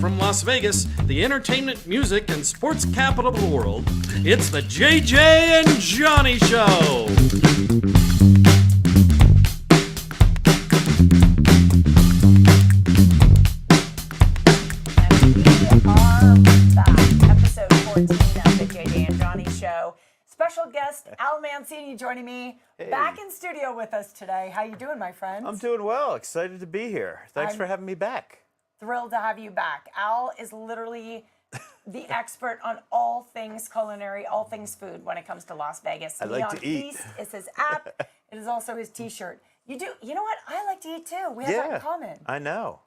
from Las Vegas, the entertainment, music, and sports capital of the world, it's the JJ and Johnny Show. And we are back. Episode 14 of the JJ and Johnny Show. Special guest Al Mancini joining me back in studio with us today. How you doing, my friend? I'm doing well. Excited to be here. Thanks for having me back. Thrilled to have you back. Al is literally the expert on all things culinary, all things food when it comes to Las Vegas. I like to eat. Feast is his app. It is also his T-shirt. You know what? I like to eat too. We have that in common. I know.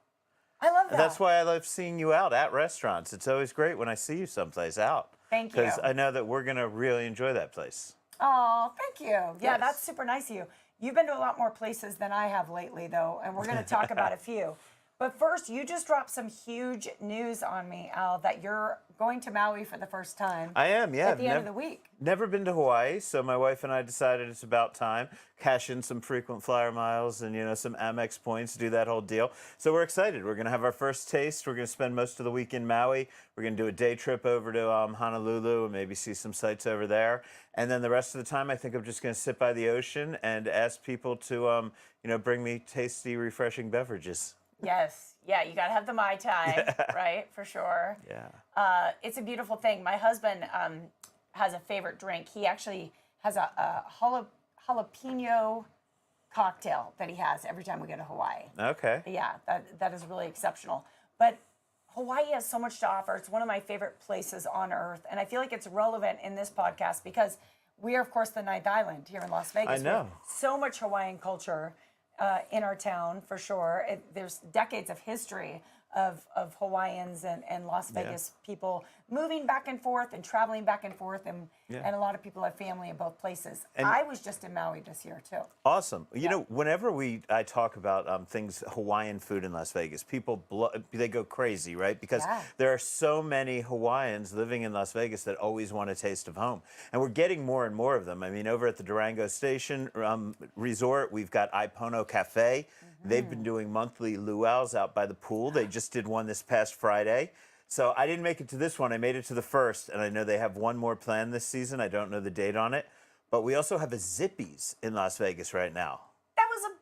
I love that. That's why I love seeing you out at restaurants. It's always great when I see you someplace out. Thank you. Because I know that we're going to really enjoy that place. Oh, thank you. Yeah, Yes. that's super nice of you. You've been to a lot more places than I have lately, though, and we're going to talk about a few. But first, you just dropped some huge news on me, Al, that you're going to Maui for the first time. I am, yeah. At the end of the week. Never been to Hawaii, so my wife and I decided it's about time. Cash in some frequent flyer miles and, some Amex points, do that whole deal. So we're excited. We're going to have our first taste. We're going to spend most of the week in Maui. We're going to do a day trip over to Honolulu and maybe see some sights over there. And then the rest of the time, I think I'm just going to sit by the ocean and ask people to, bring me tasty, refreshing beverages. Yes. Yeah, you got to have the Mai Tai, right? For sure. Yeah. It's a beautiful thing. My husband has a favorite drink. He actually has a jalapeno cocktail that he has every time we go to Hawaii. Okay. Yeah, that is really exceptional. But Hawaii has so much to offer. It's one of my favorite places on earth. And I feel like it's relevant in this podcast because we are, of course, the ninth island here in Las Vegas. I know. We have so much Hawaiian culture in our town, for sure. There's decades of history of Hawaiians and Las Vegas people moving back and forth and traveling back and forth, and a lot of people have family in both places. And I was just in Maui this year, too. Awesome. You know, whenever I talk about things, Hawaiian food in Las Vegas, people, they go crazy, right? Because there are so many Hawaiians living in Las Vegas that always want a taste of home. And we're getting more and more of them. I mean, over at the Durango Station Resort, we've got Ipono Cafe. They've been doing monthly luau's out by the pool. They just did one this past Friday. So I didn't make it to this one. I made it to the first, and I know they have one more planned this season. I don't know the date on it. But we also have a Zippy's in Las Vegas right now. That was a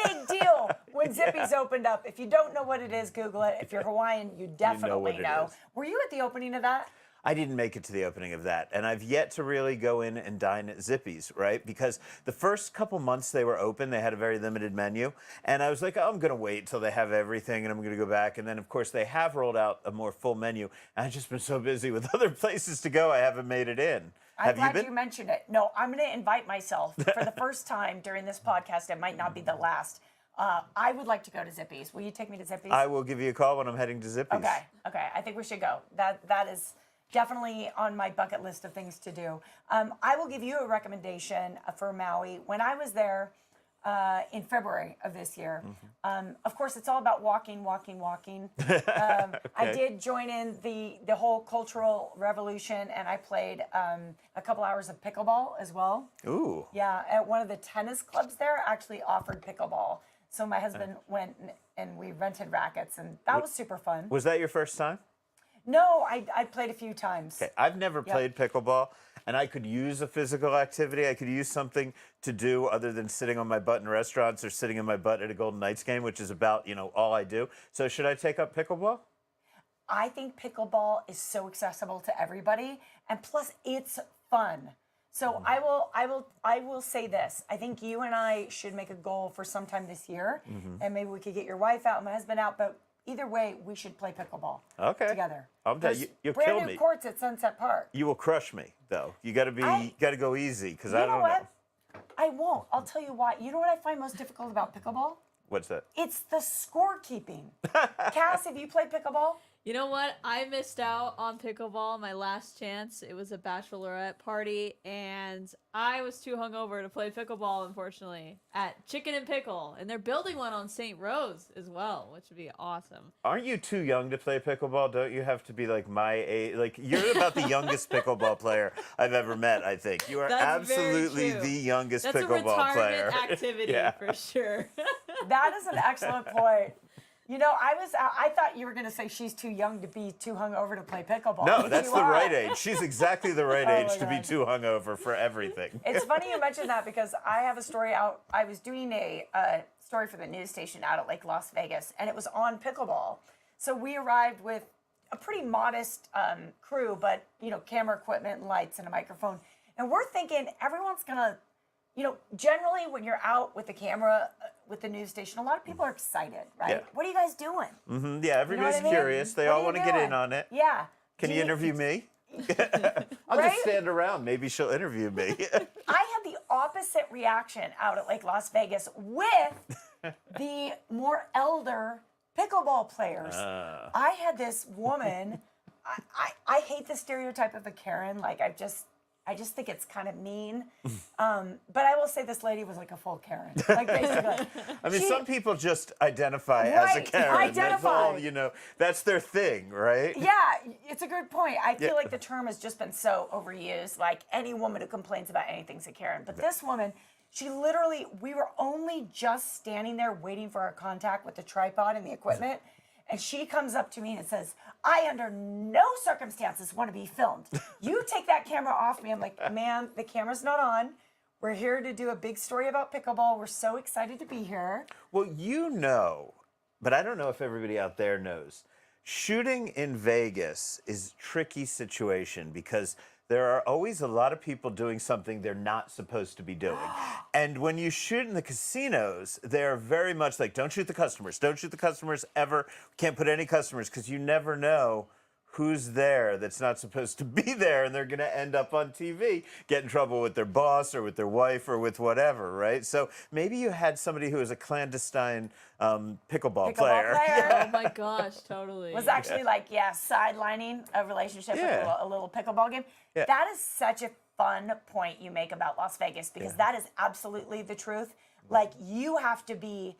big deal when Zippy's opened up. If you don't know what it is, Google it. If you're Hawaiian, you definitely know. Were you at the opening of that? I didn't make it to the opening of that, and I've yet to really go in and dine at Zippy's, right? Because the first couple months they were open, they had a very limited menu, and I was like, oh, I'm going to wait until they have everything, and I'm going to go back. And then, of course, they have rolled out a more full menu, and I've just been so busy with other places to go, I haven't made it in. I'm glad you mentioned it. No, I'm going to invite myself for the first time during this podcast. It might not be the last. I would like to go to Zippy's. Will you take me to Zippy's? I will give you a call when I'm heading to Zippy's. Okay. I think we should go. That is definitely on my bucket list of things to do. I will give you a recommendation for Maui. When I was there in February of this year, of course, it's all about walking. I did join in the whole cultural revolution, and I played a couple hours of pickleball as well. Ooh. Yeah, at one of the tennis clubs there actually offered pickleball. So my husband went and we rented rackets, and that was super fun. Was that your first time? No, I played a few times. Okay, I've never played pickleball, and I could use a physical activity. I could use something to do other than sitting on my butt in restaurants or sitting on my butt at a Golden Knights game, which is about, all I do. So should I take up pickleball? I think pickleball is so accessible to everybody, and plus it's fun. So I will say this. I think you and I should make a goal for sometime this year, and maybe we could get your wife out and my husband out, but either way, we should play pickleball together. You'll kill me. Brand new courts at Sunset Park. You will crush me, though. You got to go easy, because I don't know. I won't. I'll tell you why. You know what I find most difficult about pickleball? What's that? It's the scorekeeping. Cass, have you played pickleball? You know what? I missed out on pickleball my last chance. It was a bachelorette party, and I was too hungover to play pickleball, unfortunately, at Chicken and Pickle. And they're building one on St. Rose as well, which would be awesome. Aren't you too young to play pickleball? Don't you have to be like my age? Like, you're about the youngest pickleball player I've ever met, I think. You are absolutely the youngest pickleball player. That's a retirement activity for sure. That is an excellent point. You know, I thought you were going to say she's too young to be too hungover to play pickleball. No, but that's you the are. right age. She's exactly the right Oh age my to be God. too hungover for everything. It's funny you mentioned that because I have a story out. I was doing a story for the news station out at Lake Las Vegas, and it was on pickleball. So we arrived with a pretty modest crew, but, you know, camera equipment and lights and a microphone. And we're thinking everyone's going to, you know, generally when you're out with the camera, with the news station, a lot of people are excited, right? Yeah. What are you guys doing? Yeah, everybody's what I mean? curious. They What all are you want to get in doing? on it. Yeah. Can Do you interview me? I'll Right? just stand around. Maybe she'll interview me. I had the opposite reaction out at Lake Las Vegas with the more elder pickleball players. I had this woman. I hate the stereotype of a Karen. Like I just think it's kind of mean. But I will say this lady was like a full Karen. Like basically. I mean, She- some people just identify as a Right, Karen. That's all, identify. you know, that's their thing, right? Yeah, it's a good point. I feel like the term has just been so overused. Like any woman who complains about anything's a Karen. But this woman, she literally, we were only just standing there waiting for our contact with the tripod and the equipment. And she comes up to me and says, I under no circumstances want to be filmed. You take that camera off me. I'm like, ma'am, the camera's not on. We're here to do a big story about pickleball. We're so excited to be here. Well, you know, but I don't know if everybody out there knows. Shooting in Vegas is a tricky situation because there are always a lot of people doing something they're not supposed to be doing. And when you shoot in the casinos, they're very much like, don't shoot the customers. Don't shoot the customers ever. Can't put any customers because you never know who's there that's not supposed to be there, and they're going to end up on TV, get in trouble with their boss or with their wife or with whatever, right? So maybe you had somebody who was a clandestine pickleball player. Oh my gosh, totally. Was actually like, sidelining a relationship with Yeah. a little pickleball game. Yeah. That is such a fun point you make about Las Vegas because that is absolutely the truth. Like, you have to be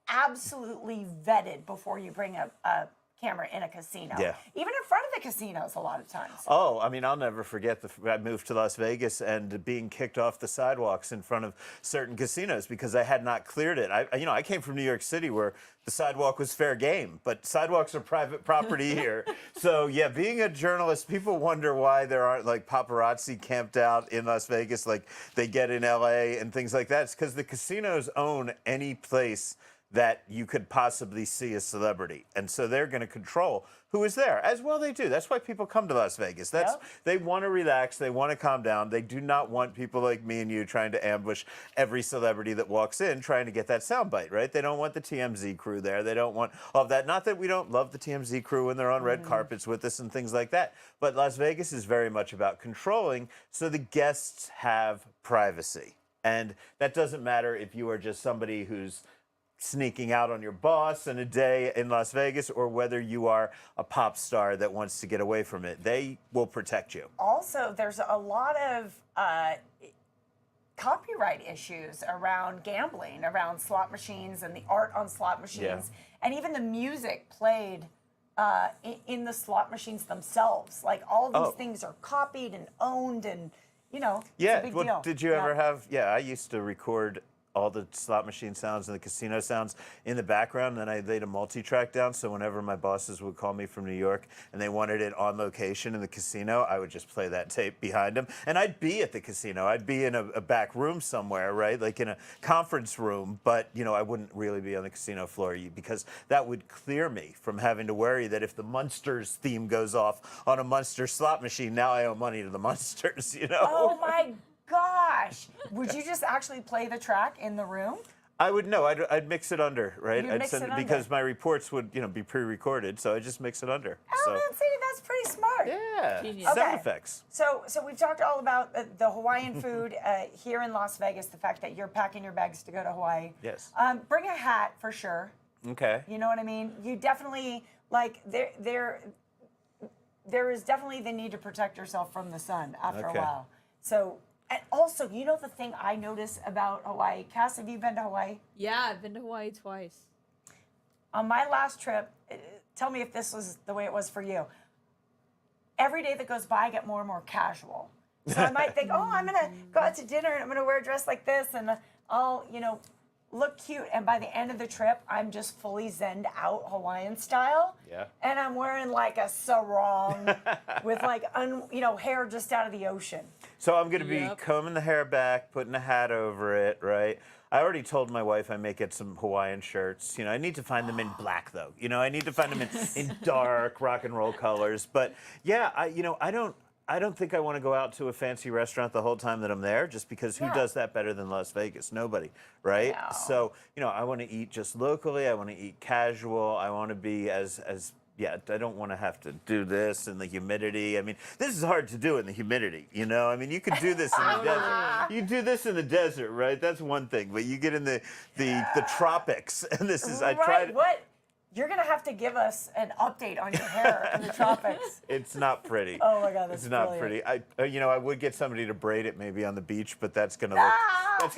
absolutely vetted before you bring a camera in a casino. Yeah. Even in front of the casinos a lot of times. Oh, I mean, I'll never forget I moved to Las Vegas and being kicked off the sidewalks in front of certain casinos because I had not cleared it. I came from New York City where the sidewalk was fair game, but sidewalks are private property here. So yeah, being a journalist, people wonder why there aren't like paparazzi camped out in Las Vegas like they get in LA and things like that. It's because the casinos own any place that you could possibly see a celebrity. And so they're going to control who is there, as well they do. That's why people come to Las Vegas. They want to relax, they want to calm down. They do not want people like me and you trying to ambush every celebrity that walks in, trying to get that soundbite, right? They don't want the TMZ crew there. They don't want all of that. Not that we don't love the TMZ crew when they're on red carpets with us and things like that. But Las Vegas is very much about controlling, so the guests have privacy. And that doesn't matter if you are just somebody who's sneaking out on your boss in a day in Las Vegas, or whether you are a pop star that wants to get away from it. They will protect you. Also, there's a lot of copyright issues around gambling, around slot machines and the art on slot machines, and even the music played in the slot machines themselves. Like, all these things are copied and owned, and, you know, it's a big deal. Did you ever have, I used to record all the slot machine sounds and the casino sounds in the background, and I laid a multi-track down, so whenever my bosses would call me from New York and they wanted it on location in the casino, I would just play that tape behind them. And I'd be at the casino. I'd be in a back room somewhere, right? Like in a conference room, but, you know, I wouldn't really be on the casino floor because that would clear me from having to worry that if the Munsters theme goes off on a Munster slot machine, now I owe money to the Munsters, you know? Oh my gosh! Would you just actually play the track in the room? I would know. I'd mix it under, right? You'd I'd mix send it because under. my reports would, be pre-recorded, so I just mix it under. Oh, Mancini, that's pretty smart. Yeah, Genius. sound Okay. effects. So we've talked all about the Hawaiian food here in Las Vegas. The fact that you're packing your bags to go to Hawaii. Yes. Bring a hat for sure. Okay. You know what I mean? You definitely there is definitely the need to protect yourself from the sun after a Okay. while. So, and also, you know the thing I notice about Hawaii. Cass, have you been to Hawaii? Yeah, I've been to Hawaii twice. On my last trip, tell me if this was the way it was for you. Every day that goes by, I get more and more casual. So I might think, oh, I'm going to go out to dinner and I'm going to wear a dress like this and I'll, look cute, and by the end of the trip, I'm just fully zenned out Hawaiian style. Yeah. And I'm wearing like a sarong with like hair just out of the ocean. So I'm going to be Yep. combing the hair back, putting a hat over it, right? I already told my wife I may get some Hawaiian shirts. I need to find them in black, though. I need to find them in dark rock and roll colors. But yeah, I don't think I want to go out to a fancy restaurant the whole time that I'm there, just because who does that better than Las Vegas? Nobody, right? No. So, I want to eat just locally. I want to eat casual. I want to be as I don't want to have to do this in the humidity. I mean, this is hard to do in the humidity, I mean, you could do this in the desert. You do this in the desert, right? That's one thing. But you get in the tropics, and this is, I tried. What? You're going to have to give us an update on your hair in the tropics. It's not pretty. Oh my God, that's It's not brilliant. pretty. I would get somebody to braid it maybe on the beach, but that's gonna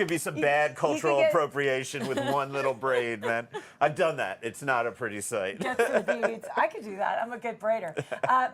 be some bad cultural appropriation with one little braid, man. I've done that. It's not a pretty sight. Get to the beads. I could do that. I'm a good braider.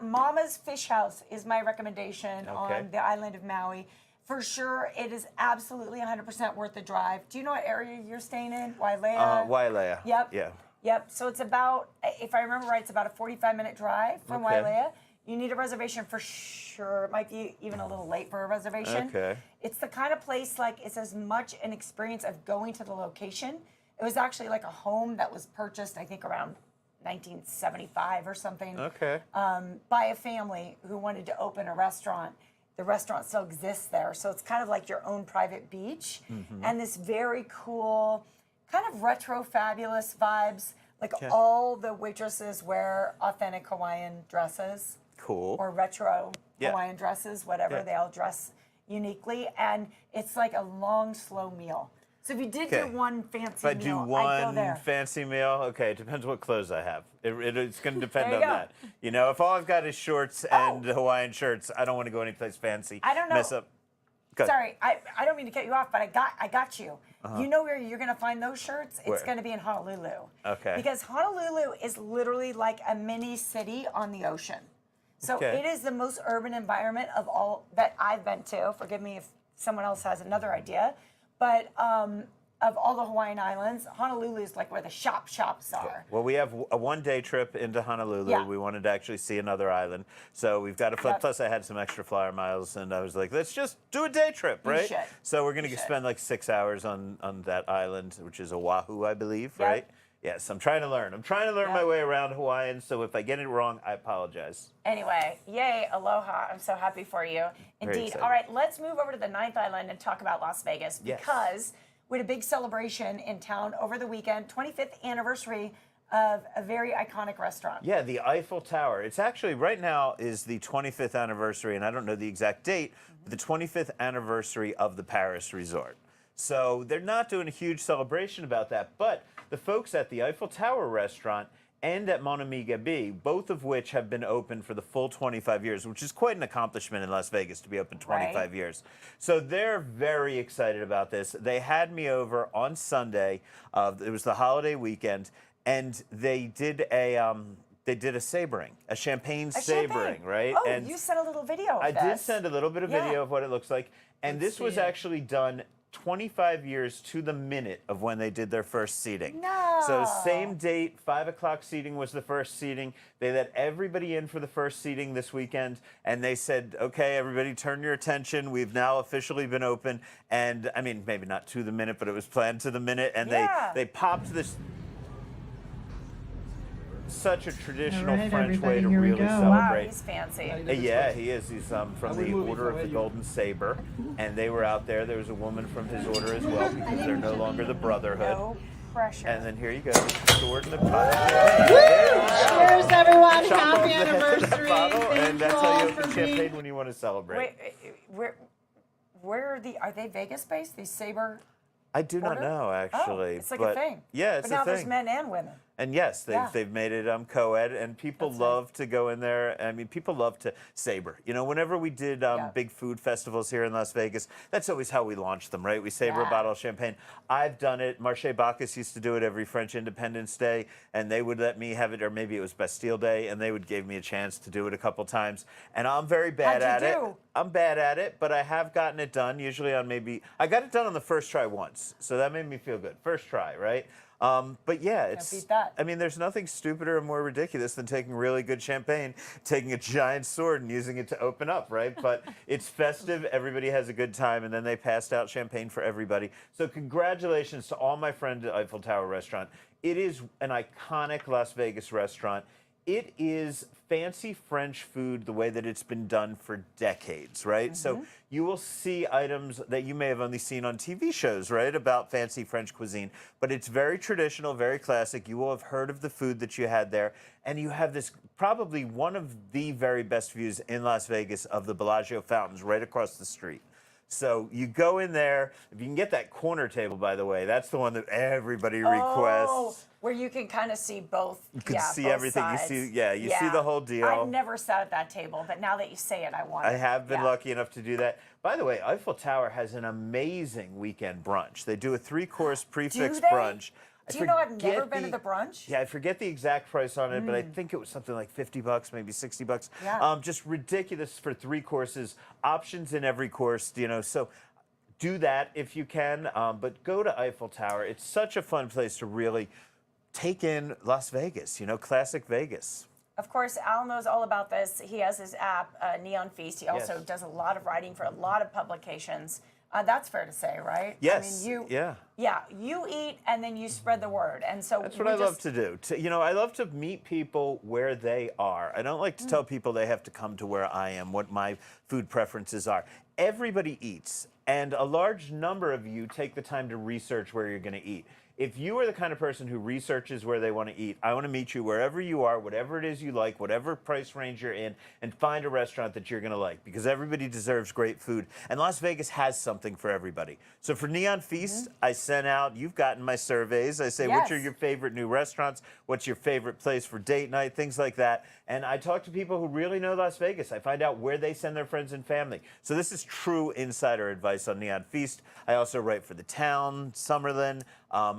Mama's Fish House is my recommendation on the island of Maui. For sure, it is absolutely 100% worth the drive. Do you know what area you're staying in? Wailea? Wailea. Yep. Yeah. Yep. So it's about, if I remember right, it's about a 45-minute drive from Okay. Wailea. You need a reservation for sure. It might be even a little late for a reservation. Okay. It's the kind of place, like, it's as much an experience of going to the location. It was actually like a home that was purchased, I think, around 1975 or something. Okay. By a family who wanted to open a restaurant. The restaurant still exists there. So it's kind of like your own private beach. And this very cool, kind of retro fabulous vibes. Like all the waitresses wear authentic Hawaiian dresses. Cool. Or retro Hawaiian dresses, whatever. Yeah. They all dress uniquely. And it's like a long, slow meal. So if you did do one fancy If I meal, do I'd go one there. fancy meal, okay, it depends what clothes I have. It's going to depend There on you go. that. If all I've got is shorts and Hawaiian shirts, I don't want to go anyplace fancy. I don't know. Mess up. Go ahead. Sorry, I don't mean to cut you off, but I got you. You know where you're going to find those shirts? It's Where? going to be in Honolulu. Okay. Because Honolulu is literally like a mini city on the ocean. So Okay. it is the most urban environment of all that I've been to. Forgive me if someone else has another idea. But of all the Hawaiian islands, Honolulu is like where the shops are. Well, we have a one-day trip into Honolulu. Yeah. We wanted to actually see another island. So we've got to, plus I had some extra flyer miles, and I was like, let's just do a day trip, You right? should. So we're going to spend like 6 hours on that island, which is Oahu, I believe, right? Yes, I'm trying to learn. I'm trying to learn my way around Hawaiian, so if I get it wrong, I apologize. Anyway, yay, aloha. I'm so happy for you. Indeed. excited. All right, let's move over to the 9th island and talk about Las Vegas Yes. because we had a big celebration in town over the weekend, 25th anniversary of a very iconic restaurant. Yeah, the Eiffel Tower. It's actually, right now is the 25th anniversary, and I don't know the exact date, but the 25th anniversary of the Paris resort. So they're not doing a huge celebration about that, but the folks at the Eiffel Tower restaurant and at Mon Ami Gabi, both of which have been open for the full 25 years, which is quite an accomplishment in Las Vegas to be open 25 years. So they're very excited about this. They had me over on Sunday. It was the holiday weekend, and they did a sabering, a champagne sabering, right? Oh, and you sent a little video of I this. did send a little bit of video of what it looks like, and this was actually done 25 years to the minute of when they did their first seating. No. So same date, 5 o'clock seating was the first seating. They let everybody in for the first seating this weekend, and they said, okay, everybody turn your attention. We've now officially been open. And I mean, maybe not to the minute, but it was planned to the minute. And they popped this, such a traditional right, French way everybody, to here we really go. Wow, celebrate. he's fancy. Yeah, he is. He's from the Order of the Golden Saber, and they were out there. There was a woman from his order as well because they're no longer the Brotherhood. No pressure. And then here you go, sword in the pot. Cheers, everyone. Chop off Happy the head of the anniversary. bottle, Thank and you that's how all you for open being champagne when you want to celebrate. Wait, where are they Vegas based? These Saber? I do not Order? know, actually. Oh, it's like but a thing. Yeah, it's but now a there's thing. men and women. And yes, they've made it co-ed, and people love to go in there. I mean, people love to saber. You know, whenever we did big food festivals here in Las Vegas, that's always how we launched them, right? We saber a bottle of champagne. I've done it. Marché Bacchus used to do it every French Independence Day, and they would let me have it, or maybe it was Bastille Day, and they would give me a chance to do it a couple times. And I'm very bad at it. I'm bad at it, but I have gotten it done. Usually on I got it done on the first try once, so that made me feel good. First try, right? But yeah, I mean, there's nothing stupider and more ridiculous than taking really good champagne, taking a giant sword and using it to open up, right? But it's festive, everybody has a good time, and then they passed out champagne for everybody. So congratulations to all my friends at Eiffel Tower Restaurant. It is an iconic Las Vegas restaurant. It is fancy French food the way that it's been done for decades, right? So you will see items that you may have only seen on TV shows, right, about fancy French cuisine. But it's very traditional, very classic. You will have heard of the food that you had there. And you have this, probably one of the very best views in Las Vegas of the Bellagio fountains right across the street. So you go in there. If you can get that corner table, by the way, that's the one that everybody requests. Where you can kind of see both. You can see both everything. Sides. You see the whole deal. I've never sat at that table, but now that you say it, I want it. I have been lucky enough to do that. By the way, Eiffel Tower has an amazing weekend brunch. They do a 3-course prefix brunch. Do you know I've never been to the brunch? Yeah, I forget the exact price on it, but I think it was something like $50, maybe $60. Yeah. Just ridiculous for 3 courses. Options in every course, you know. So do that if you can, but go to Eiffel Tower. It's such a fun place to really take in Las Vegas, you know, classic Vegas. Of course, Al knows all about this. He has his app, Neon Feast. He also does a lot of writing for a lot of publications. That's fair to say, right? Yes. I mean, you eat and then you spread the word. And so that's what I love to do. You know, I love to meet people where they are. I don't like to tell people they have to come to where I am, what my food preferences are. Everybody eats, and a large number of you take the time to research where you're going to eat. If you are the kind of person who researches where they want to eat, I want to meet you wherever you are, whatever it is you like, whatever price range you're in, and find a restaurant that you're going to like, because everybody deserves great food. And Las Vegas has something for everybody. So for Neon Feast, I sent out, you've gotten my surveys. I say, which are your favorite new restaurants? What's your favorite place for date night? Things like that. And I talk to people who really know Las Vegas. I find out where they send their friends and family. So this is true insider advice on Neon Feast. I also write for The Town, Summerlin.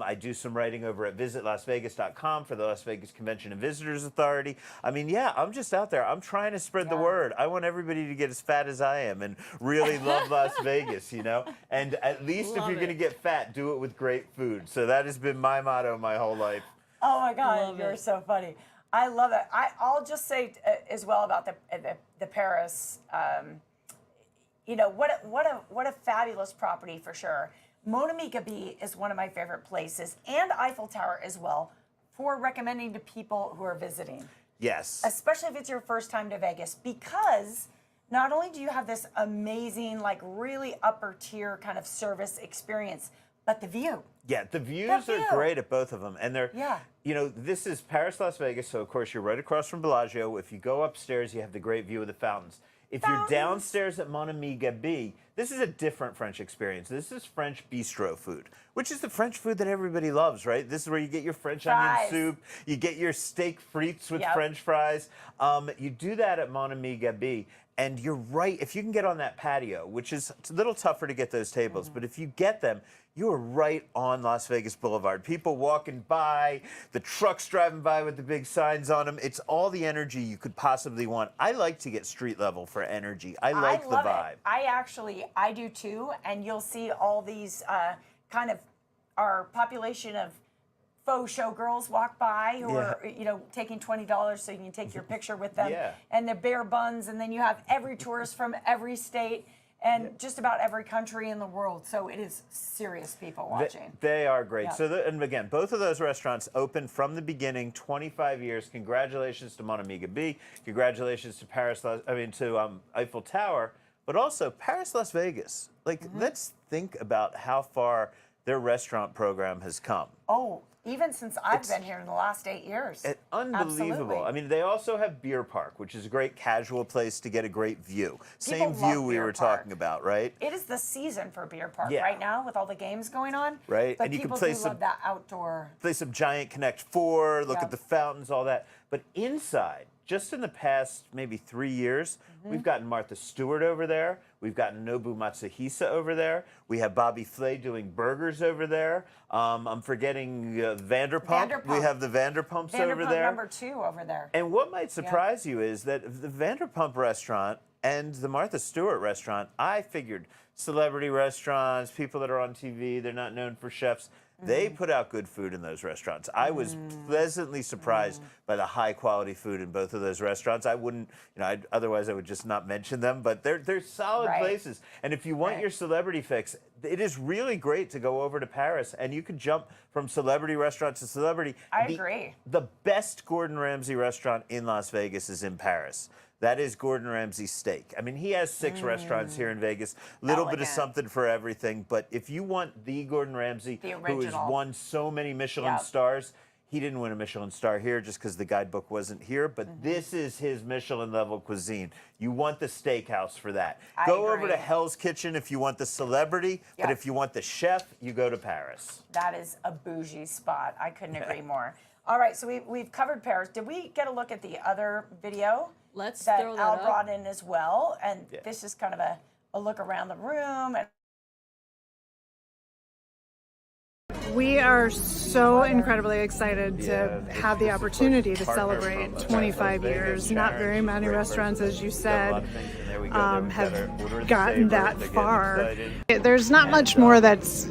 I do some writing over at visitlasvegas.com for the Las Vegas Convention and Visitors Authority. I mean, yeah, I'm just out there. I'm trying to spread the word. I want everybody to get as fat as I am and really love Las Vegas, you know? And at least if you're going to get fat, do it with great food. So that has been my motto my whole life. Oh, my God. You're so funny. I love it. I'll just say as well about the Paris, you know, what a fabulous property for sure. Monami Gabi is one of my favorite places, and Eiffel Tower as well, for recommending to people who are visiting. Yes. Especially if it's your first time to Vegas, because not only do you have this amazing, like really upper tier kind of service experience, but the view. Yeah, the views are great at both of them. And they're, you know, this is Paris, Las Vegas, so of course you're right across from Bellagio. If you go upstairs, you have the great view of the fountains. If you're downstairs at Monami Gabi, this is a different French experience. This is French bistro food, which is the French food that everybody loves, right? This is where you get your French onion soup, you get your steak frites with French fries. You do that at Monami Gabi, and you're right. If you can get on that patio, which is it's a little tougher to get those tables, but if you get them, you are right on Las Vegas Boulevard. People walking by, the trucks driving by with the big signs on them. It's all the energy you could possibly want. I like to get street level for energy. I like the vibe. I do too. And you'll see all these kind of our population of faux show girls walk by who are, you know, taking $20 so you can take your picture with them. And the bare buns. And then you have every tourist from every state and just about every country in the world. So it is serious people watching. They are great. So, and again, both of those restaurants open from the beginning, 25 years. Congratulations to Monami Gabi. Congratulations to to Eiffel Tower, but also Paris, Las Vegas. Like, let's think about how far their restaurant program has come. Oh, even since I've been here in the last 8 years. Unbelievable. Absolutely. I mean, they also have Beer Park, which is a great casual place to get a great view. Same People view love we Beer were Park. talking about, right? It is the season for Beer Park Yeah. right now with all the games going on. Right, But and you can people play do some- love that outdoor. Play some Giant Connect 4, look Yep. at the fountains, all that. But inside, just in the past maybe 3 years, we've gotten Martha Stewart over there. We've gotten Nobu Matsuhisa over there. We have Bobby Flay doing burgers over there. I'm forgetting Vanderpump. Vanderpump. We have the Vanderpumps over Vanderpump there. #2 over there. And what might surprise you is that the Vanderpump restaurant and the Martha Stewart restaurant, I figured celebrity restaurants, people that are on TV, they're not known for chefs. They put out good food in those restaurants. I was pleasantly surprised by the high quality food in both of those restaurants. I wouldn't, otherwise I would just not mention them, but they're solid Right. places. And if you want Right. your celebrity fix, it is really great to go over to Paris and you can jump from celebrity restaurant to celebrity. I agree. The best Gordon Ramsay restaurant in Las Vegas is in Paris. That is Gordon Ramsay's Steak. I mean, he has 6 restaurants here in Vegas, little bit of Elegant. something for everything. But if you want the Gordon Ramsay, The who has original. won so many Michelin Yep. stars, he didn't win a Michelin star here just because the guidebook wasn't here. But Mm-hmm. this is his Michelin level cuisine. You want the steakhouse for that. I Go over agree. to Hell's Kitchen if you want the celebrity. But Yep. if you want the chef, you go to Paris. That is a bougie spot. I couldn't agree more. All right, so we've covered Paris. Did we get a look at the other video? Let's that throw that Al up. brought in as well. And Yeah. this is kind of a look around the room. And We are so incredibly excited to Yeah, have the opportunity to partner celebrate from 25 Las Vegas, years. Not Sharon, very she's a many great restaurants, person. as you She's done a lot said, of things, and there we go. There we've got have our order of the gotten saver. that They're getting far. excited. There's not much more that's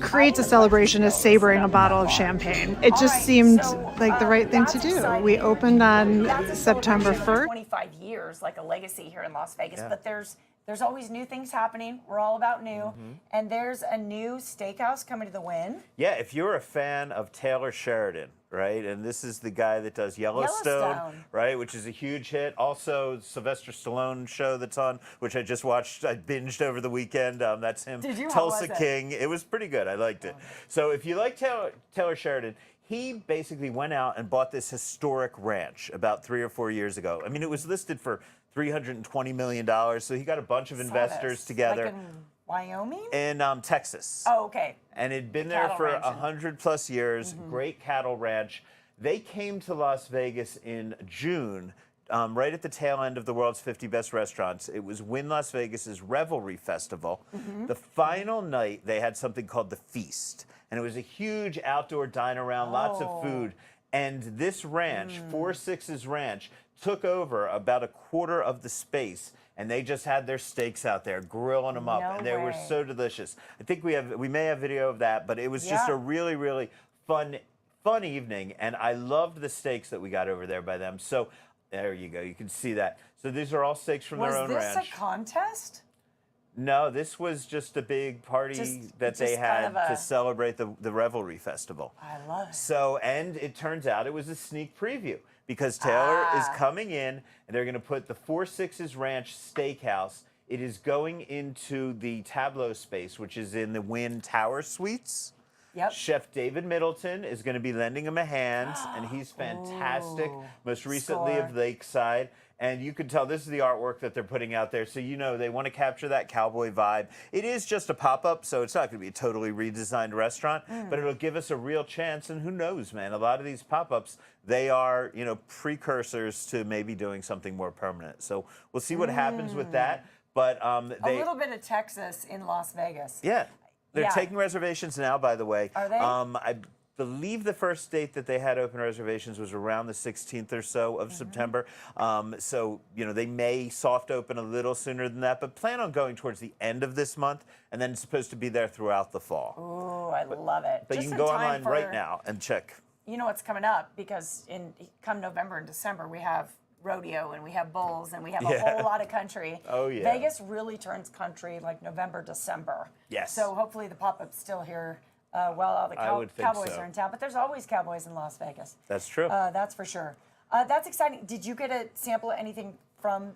creates a celebration as savoring a bottle of champagne. It All just right, seemed so, like the right thing to that's do. exciting. We opened on that's a September celebration of 1st. 25 years, like a legacy here in Las Vegas. Yeah. But there's always new things happening. We're all about new. Mm-hmm. And there's a new steakhouse coming to the Wynn. Yeah, if you're a fan of Taylor Sheridan, right, and this is the guy that does Yellowstone, right, which is a huge hit. Also, Sylvester Stallone show that's on, which I just watched. I binged over the weekend. That's him. Did you? How Tulsa was it? King. It was pretty good. I liked it. So if you like Taylor Sheridan, he basically went out and bought this historic ranch about 3 or 4 years ago. I mean, it was listed for $320 million. So he got a bunch of investors together Like in Wyoming? in Texas. Oh, okay. And it'd been The there cattle for ranch. 100+ years. Great cattle ranch. They came to Las Vegas in June, right at the tail end of the world's 50 best restaurants. It was Wynn Las Vegas's Revelry Festival. The final night, they had something called the Feast, and it was a huge outdoor dine around, lots of food. And this ranch, 4-6's ranch, took over about a quarter of the space, and they just had their steaks out there, grilling them up, No and they were way. so delicious. I think we may have video of that, but it was just Yeah. a really, really fun evening, and I loved the steaks that we got over there by them. So there you go, you can see that. So these are all steaks from their own Was this ranch. a contest? No, this was just a big party that they just kind had of to a- celebrate the Revelry Festival. I love it. So, and it turns out it was a sneak preview because Taylor is coming in and they're going to put the 4-6's Ranch Steakhouse. It is going into the Tableau space, which is in the Wynn Tower Suites. Yep. Chef David Middleton is going to be lending him a hand, and he's fantastic. Most recently Score. of Lakeside. And you can tell this is the artwork that they're putting out there. So, you know, they want to capture that cowboy vibe. It is just a pop-up, so it's not going to be a totally redesigned restaurant, but it'll give us a real chance. And who knows, man, a lot of these pop-ups, they are, you know, precursors to maybe doing something more permanent. So we'll see what happens with that. But A little bit of Texas in Las Vegas. yeah, they're Yeah. taking reservations now, by the way. Are they? I believe the first date that they had open reservations was around the 16th or so Mm-hmm. of September. So, you know, they may soft open a little sooner than that, but plan on going towards the end of this month, and then it's supposed to be there throughout the fall. Ooh, I love it. But Just you can in go time online for- right now and check. You know what's coming up, because come November and December, we have rodeo and we have bulls and we have a Yeah. whole lot of country. Oh, yeah. Vegas really turns country like November, December. Yes. So hopefully the pop-up's still here while all the I would think cowboys so. are in town. But there's always cowboys in Las Vegas. That's true. That's for sure. That's exciting. Did you get a sample of anything from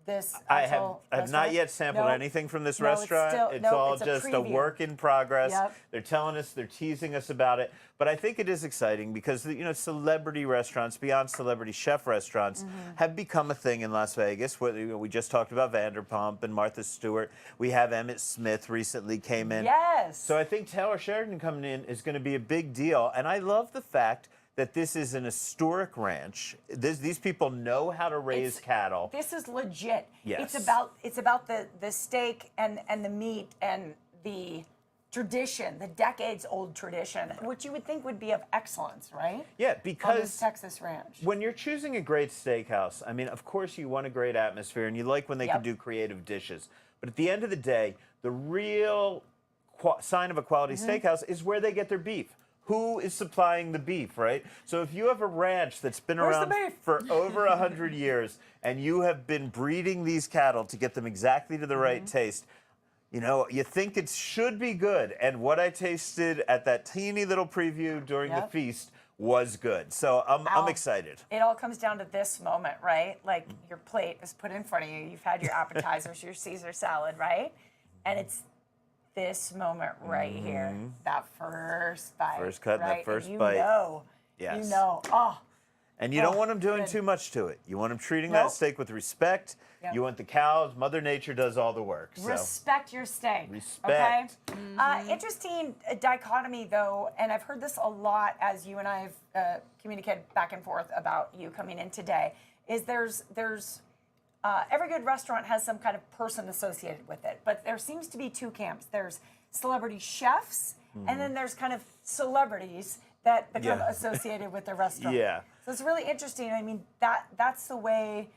this I actual have restaurant? not yet sampled No. anything from this No, it's restaurant. still- It's no, all it's a just a preview. work in progress. Yep. They're telling us, they're teasing us about it. But I think it is exciting because celebrity restaurants, beyond celebrity chef restaurants, have become a thing in Las Vegas. We just talked about Vanderpump and Martha Stewart. We have Emmett Smith recently came in. Yes. So I think Taylor Sheridan coming in is going to be a big deal. And I love the fact that this is an historic ranch. These people know how to raise cattle. This is legit. Yes. It's about the steak and the meat and the tradition, the decades-old tradition, which you would think would be of excellence, right? Yeah, On this because Texas ranch. when you're choosing a great steakhouse, I mean, of course you want a great atmosphere and you like when they can Yep. do creative dishes. But at the end of the day, the real sign of a quality steakhouse is where they get their beef. Who is supplying the beef, right? So if you have a ranch that's been Where's the around beef? for over 100 years and you have been breeding these cattle to get them exactly to the right taste, you think it should be good. And what I tasted at that teeny little preview during the Yep. feast was good. So I'm Al, excited. It all comes down to this moment, right? Like your plate is put in front of you. You've had your appetizers, your Caesar salad, right? And it's this moment right here, that first bite. First cut, that right? first And bite. You know. Yes. You know. Oh. And you don't Oh, want them doing good. too much to it. You want them treating that Nope. steak with respect. Yep. You want the cows. Mother Nature does all the work. So Respect your steak. Respect. Okay. Interesting dichotomy, though, and I've heard this a lot as you and I have communicated back and forth about you coming in today. Is there's every good restaurant has some kind of person associated with it, but there seems to be two camps. There's celebrity chefs, and then there's kind of celebrities that become Yeah. associated with the restaurant. Yeah. So it's really interesting. I mean, that's the way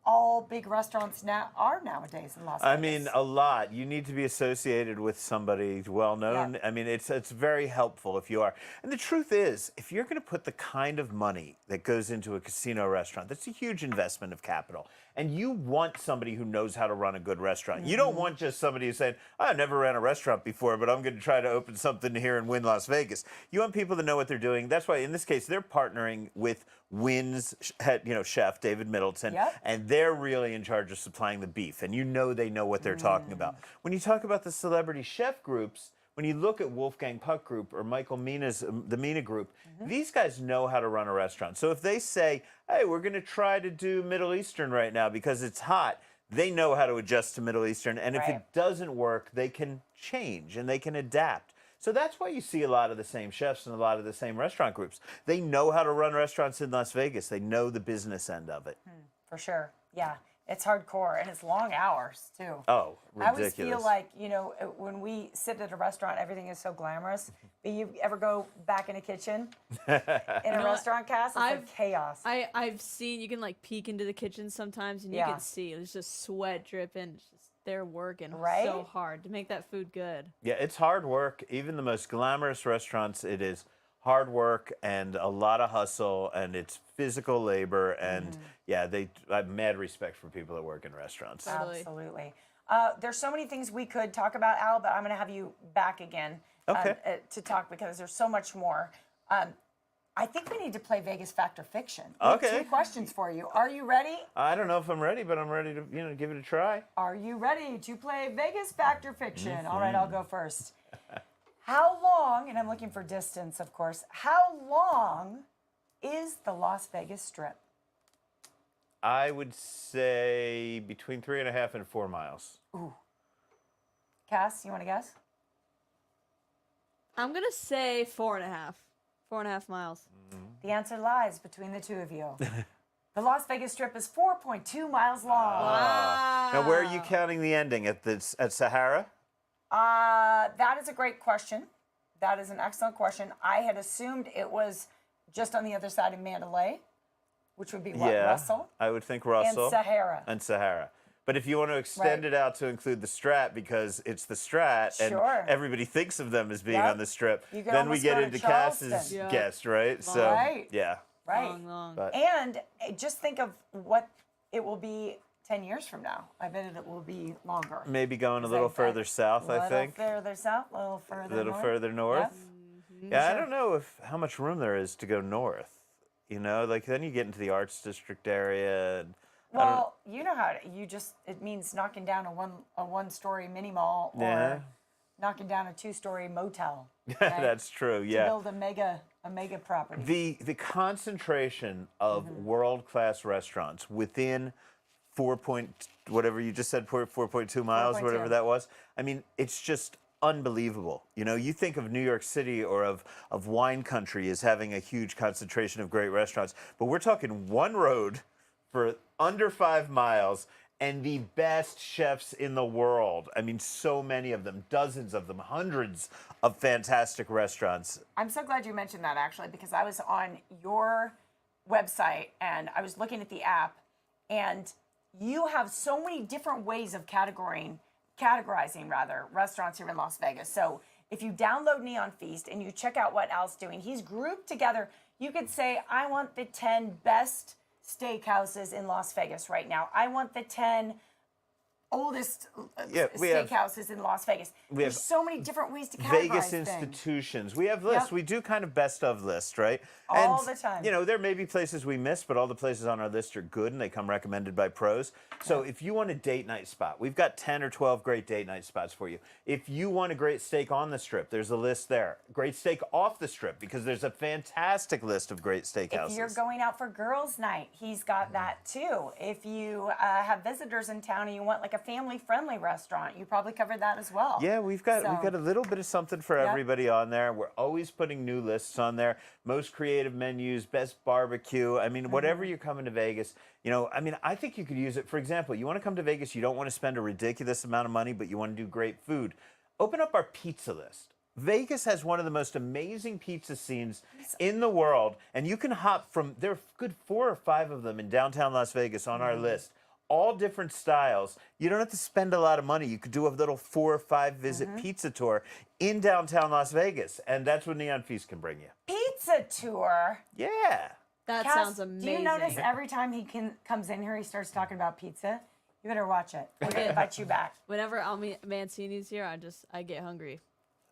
all big restaurants now are nowadays in Las Vegas. I mean, a lot. You need to be associated with somebody well known. Yeah. I mean, it's very helpful if you are. And the truth is, if you're going to put the kind of money that goes into a casino restaurant, that's a huge investment of capital. And you want somebody who knows how to run a good restaurant. You don't want just somebody who's saying, I've never ran a restaurant before, but I'm going to try to open something here and win Las Vegas. You want people that know what they're doing. That's why, in this case, they're partnering with Wynn's head, chef, David Middleton, Yep. and they're really in charge of supplying the beef. And they know what they're talking about. When you talk about the celebrity chef groups, when you look at Wolfgang Puck Group or Michael Mina's the Mina Group, these guys know how to run a restaurant. So if they say, hey, we're going to try to do Middle Eastern right now because it's hot, they know how to adjust to Middle Eastern. And if Right. it doesn't work, they can change and they can adapt. So that's why you see a lot of the same chefs and a lot of the same restaurant groups. They know how to run restaurants in Las Vegas. They know the business end of it. For sure. Yeah. It's hardcore and it's long hours too. Oh, I always ridiculous. feel like, when we sit at a restaurant, everything is so glamorous. But you ever go back in a kitchen in a restaurant, Cass? It's like chaos. I've seen, you can like peek into the kitchen sometimes and you Yeah. can see there's just sweat dripping. It's just, they're working Right? so hard to make that food good. Yeah, it's hard work. Even the most glamorous restaurants, it is hard work and a lot of hustle, and it's physical labor. And yeah, I have mad respect for people that work in restaurants. Totally. Absolutely. There's so many things we could talk about, Al, but I'm going to have you back again Okay. to talk because there's so much more. I think we need to play Vegas Fact or Fiction. We have Okay. 2 questions for you. Are you ready? I don't know if I'm ready, but I'm ready to give it a try. Are you ready to play Vegas Fact or Fiction? All right, I'll go first. How long, and I'm looking for distance, of course, how long is the Las Vegas Strip? I would say between 3.5 and 4 miles. Cass, you want to guess? I'm going to say 4.5. 4.5 miles. The answer lies between the two of you. The Las Vegas Strip is 4.2 miles long. Now, where are you counting the ending? At Sahara? That is a great question. That is an excellent question. I had assumed it was just on the other side of Mandalay, which would be what, Yeah, Russell? I would think Russell. And Sahara. And Sahara. But if you want to extend Right. it out to include the Strat, because it's the Strat, Sure. and everybody thinks of them as being Yep. on the Strip, You could then we almost get go to into Charleston. Cass's Yeah. guest, right? So, Right. yeah. Right. Long. But And just think of what it will be 10 years from now. I bet it will be longer. maybe going a Is little that- further south, I think. A little further south, a little further A little north. further north. Yep. Yeah, I don't know how much room there is to go north. Like then you get into the Arts District area. And Well, you know how it means knocking down a one-story mini mall or Yeah. knocking down a two-story motel. Right? That's true. To Yeah. build a mega property. The concentration of world-class restaurants within 4 point whatever you just said 4.2 miles 4.2. whatever that was. I mean, it's just unbelievable. You know, you think of New York City or of wine country as having a huge concentration of great restaurants, but we're talking one road for under 5 miles and the best chefs in the world. I mean, so many of them, dozens of them, hundreds of fantastic restaurants. I'm so glad you mentioned that, actually, because I was on your website and I was looking at the app, and you have so many different ways of categorizing restaurants here in Las Vegas. So if you download Neon Feast and you check out what Al's doing, he's grouped together. You could say, I want the 10 best steakhouses in Las Vegas right now. I want the 10 oldest steakhouses in Las Vegas. There's so many different ways to categorize Vegas things. institutions. We have lists. Yep. We do kind of best of lists, right? All the time. You know, there may be places we miss, but all the places on our list are good and they come recommended by pros. So if you want a date night spot, we've got 10 or 12 great date night spots for you. If you want a great steak on the Strip, there's a list there. Great steak off the Strip, because there's a fantastic list of great steakhouses. If you're going out for girls' night, he's got that too. If you have visitors in town and you want like a family-friendly restaurant, you probably covered that as well. Yeah, we've got a little bit of something for everybody on there. We're always putting new lists on there. Most creative menus, best barbecue. I mean, whatever you're coming to Vegas, you know, I mean, I think you could use it. For example, you want to come to Vegas, you don't want to spend a ridiculous amount of money, but you want to do great food. Open up our pizza list. Vegas has one of the most amazing pizza scenes in the world, and you can hop from, there are good 4 or 5 of them in downtown Las Vegas on our list. All different styles. You don't have to spend a lot of money. You could do a little 4 or 5 visit pizza tour in downtown Las Vegas, and that's what Neon Feast can bring you. Pizza tour. Yeah. That Cass, sounds amazing. Do you notice every time he comes in here, he starts talking about pizza? You better watch it. We're gonna invite you back. Whenever Mancini's here, I get hungry.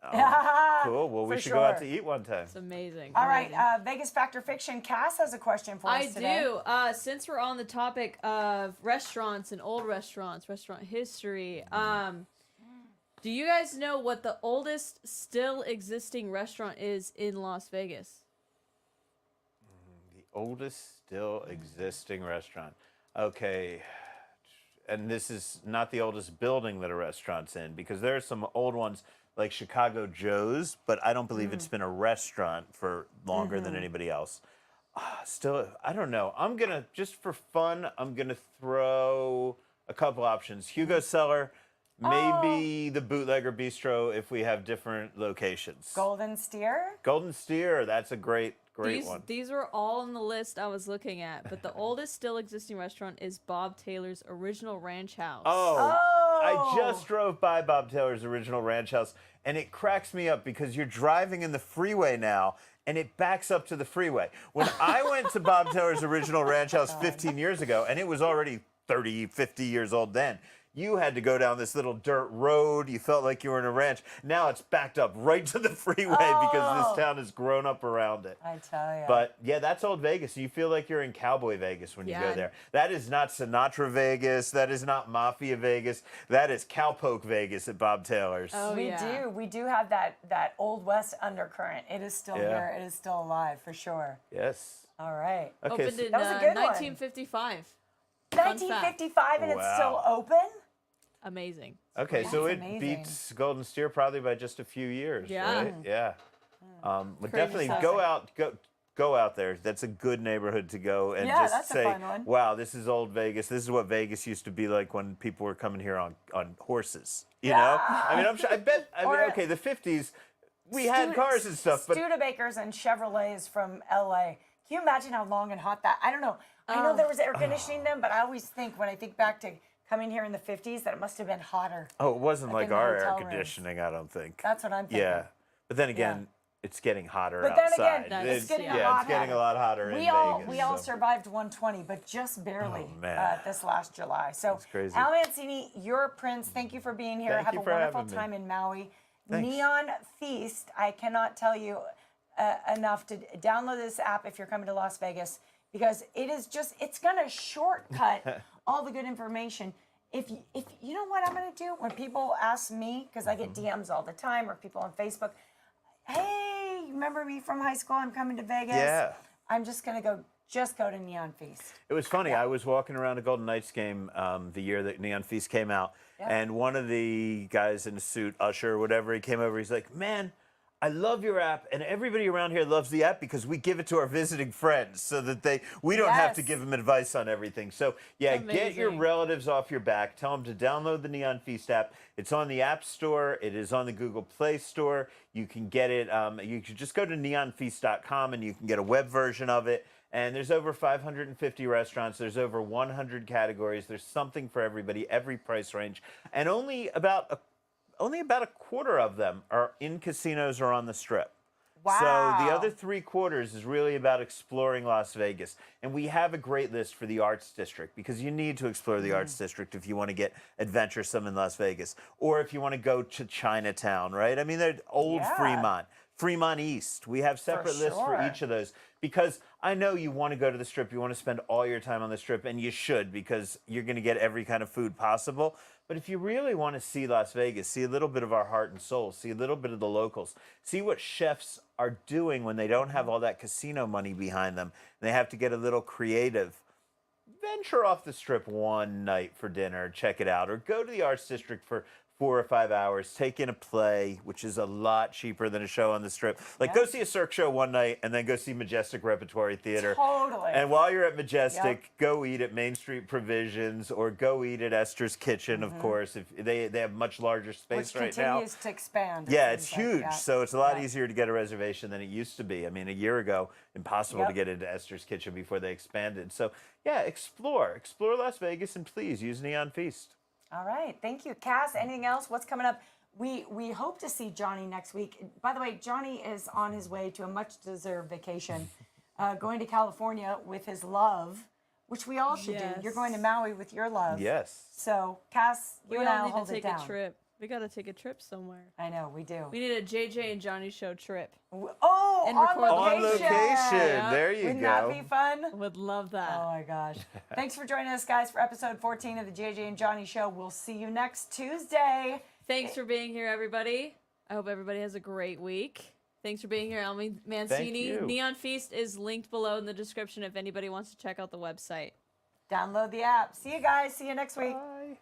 Cool. Well, we For should go out sure. to eat one time. It's amazing. All right, amazing. Vegas Fact or Fiction. Cass has a question for us today. I do. Since we're on the topic of restaurants and old restaurants, restaurant history, do you guys know what the oldest still existing restaurant is in Las Vegas? The oldest still existing restaurant. Okay. And this is not the oldest building that a restaurant's in, because there are some old ones like Chicago Joe's, but I don't believe it's been a restaurant for longer than anybody else. Still, I don't know. I'm going to, just for fun, I'm going to throw a couple options. Hugo Cellar, maybe the Bootlegger Bistro if we have different locations. Golden Steer. Golden Steer, that's a great one. These were all on the list I was looking at, but the oldest still existing restaurant is Bob Taylor's Original Ranch House. I just drove by Bob Taylor's Original Ranch House, and it cracks me up because you're driving in the freeway now, and it backs up to the freeway. When I went to Bob Taylor's Original Ranch House 15 years ago, and it was already 30, 50 years old then, you had to go down this little dirt road. You felt like you were in a ranch. Now it's backed up right to the freeway because this town has grown up around it. I tell you. But yeah, that's old Vegas. You feel like you're in Cowboy Vegas when you go there. That is not Sinatra Vegas. That is not Mafia Vegas. That is Cowpoke Vegas at Bob Taylor's. Oh, We do have that Old West undercurrent. It is still here. It is still alive for sure. Yes. All right. Okay. Opened in That was a good one. 1955. 1955 and it's still open? Amazing. Okay, so it amazing. beats Golden Steer probably by just a few years, right? Yeah. But definitely stuff. go out there. That's a good neighborhood to go and Yeah, just that's a say, fun one. wow, this is old Vegas. This is what Vegas used to be like when people were coming here on horses. You know? I mean, okay, the 50s, we had cars and stuff, but Studebakers and Chevrolets from LA. Can you imagine how long and hot that? I don't know. I know there was air conditioning then, but I always think when I think back to coming here in the 50s that it must have been hotter. it wasn't like in the our air hotel rooms. conditioning, I don't think. That's what I'm thinking. Yeah. But then again, it's getting hotter But then outside. again, it's getting it's getting a lot hotter in Vegas. We all so. survived 120, but just barely man. this last July. So, That's crazy. Al Mancini, you're a prince. Thank you for being here. Thank Have you a for wonderful having me. time in Maui. Thanks. Neon Feast. I cannot tell you enough to download this app if you're coming to Las Vegas. because it's going to shortcut all the good information. If you know what I'm going to do when people ask me, because I get DMs all the time or people on Facebook, hey, remember me from high school? I'm coming to Vegas. Yeah. I'm just going to go to Neon Feast. It was funny. I was walking around a Golden Knights game the year that Neon Feast came out, and one of the guys in a suit, usher or whatever, he came over. He's like, man, I love your app, and everybody around here loves the app because we give it to our visiting friends so that we don't have to give them advice on everything. So, yeah, get your relatives off your back. Tell them to download the Neon Feast app. It's on the App Store. It is on the Google Play Store. You can get it. You can just go to neonfeast.com, and you can get a web version of it. And there's over 550 restaurants. There's over 100 categories. There's something for everybody, every price range. And only about a quarter of them are in casinos or on the Strip. Wow. So the other 3/4 is really about exploring Las Vegas. And we have a great list for the Arts District because you need to explore the Arts District if you want to get adventuresome in Las Vegas. Or if you want to go to Chinatown, right? I mean, they're old Fremont East. We have separate lists for each of those because I know you want to go to the Strip. You want to spend all your time on the Strip, and you should because you're going to get every kind of food possible. But if you really want to see Las Vegas, see a little bit of our heart and soul, see a little bit of the locals, see what chefs are doing when they don't have all that casino money behind them, and they have to get a little creative, venture off the Strip one night for dinner, check it out, or go to the Arts District for 4 or 5 hours, take in a play, which is a lot cheaper than a show on the Strip. Like, go see a Cirque show one night and then go see Majestic Repertory Theater. Totally. And while you're at Majestic, go eat at Main Street Provisions or go eat at Esther's Kitchen, of course. If they have much larger space right now. Which continues to expand. Yeah, it's huge. So it's a lot easier to get a reservation than it used to be. I mean, a year ago, impossible to get into Esther's Kitchen before they expanded. So, yeah, explore. Explore Las Vegas, and please use Neon Feast. All right. Thank you. Cass, anything else? What's coming up? We hope to see Johnny next week. By the way, Johnny is on his way to a much-deserved vacation, going to California with his love, which we all should do. You're going to Maui with your love. Yes. So, Cass, you and I will need hold to it take down. a trip. We got to take a trip somewhere. I know, we do. We need a JJ and Johnny show trip. Oh, And on record location. On location. There you Wouldn't go. that be fun? Would love that. Oh my gosh. Thanks for joining us, guys, for episode 14 of the JJ and Johnny Show. We'll see you next Tuesday. Thanks for being here, everybody. I hope everybody has a great week. Thanks for being here, Elmi Mancini. Thank you. Neon Feast is linked below in the description if anybody wants to check out the website. Download the app. See you guys. See you next week. Bye.